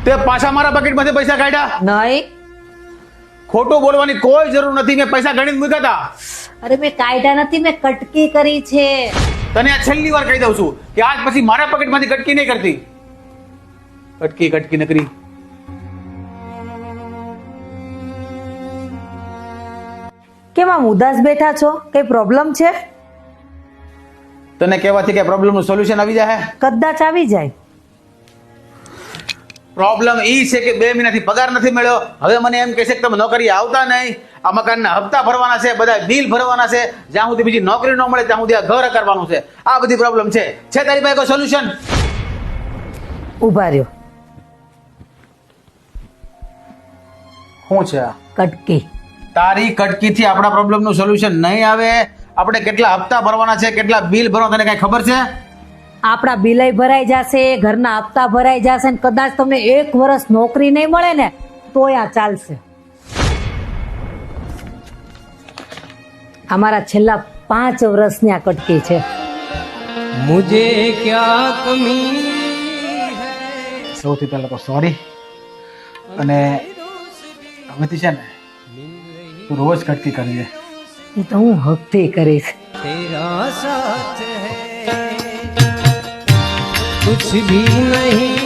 તે પાછા મારા બકેટમાંથી પૈસા કાઢ્યા? નહીં. ખોટું બોલવાની કોઈ જરૂર નથી. મેં પૈસા ગણીને મૂક્યા હતા. અરે મેં કાયદા નથી, મેં કટકી કરી છે. તને આ છેલ્લી વાર કહી દઉં છું કે આજ પછી મારા પકેટમાંથી કટકી નહીં કરતી. કટકી કટકી નકરી. કેમ આમ ઉદાસ બેઠા છો? કઈ પ્રોબ્લેમ છે? તને કહેવાથી કે પ્રોબ્લેમનું સોલ્યુશન આવી જાય? કદાચ આવી જાય. પ્રોબ્લેમ એ છે કે 2 મહિનાથી પગાર નથી મળ્યો. હવે મને એમ કહે છે કે તમે નોકરી આવતા નહીં. આ મકાનના હપ્તા ભરવાના છે, બધા બિલ ભરવાના છે. જ્યાં સુધી બીજી નોકરી ન મળે ત્યાં સુધી આ ઘર કરવાનું છે. આ બધી પ્રોબ્લેમ છે. છે તારી પાસે કોઈ સોલ્યુશન? ઉભા રહ્યો. શું છે આ? કટકી. તારી કટકીથી આપણા પ્રોબ્લેમનું સોલ્યુશન નહીં આવે. આપણે કેટલા હપ્તા ભરવાના છે, કેટલા બિલ ભરવાના, તને કઈ ખબર છે? આપણા બિલય ભરાઈ જશે, ઘરના હપ્તા ભરાઈ જશે, ને કદાચ તમને 1 વર્ષ નોકરી નહીં મળે ને તોય આ ચાલશે. અમારા છેલ્લા 5 વર્ષની આ કટકી છે. मुझे क्या कमी સૌથી પહેલા તો સોરી. અને હવેથી છે ને તું રોજ કટકી કરજે. એ તો હું હકથી કરીશ. तेरा साथ है कुछ भी नहीं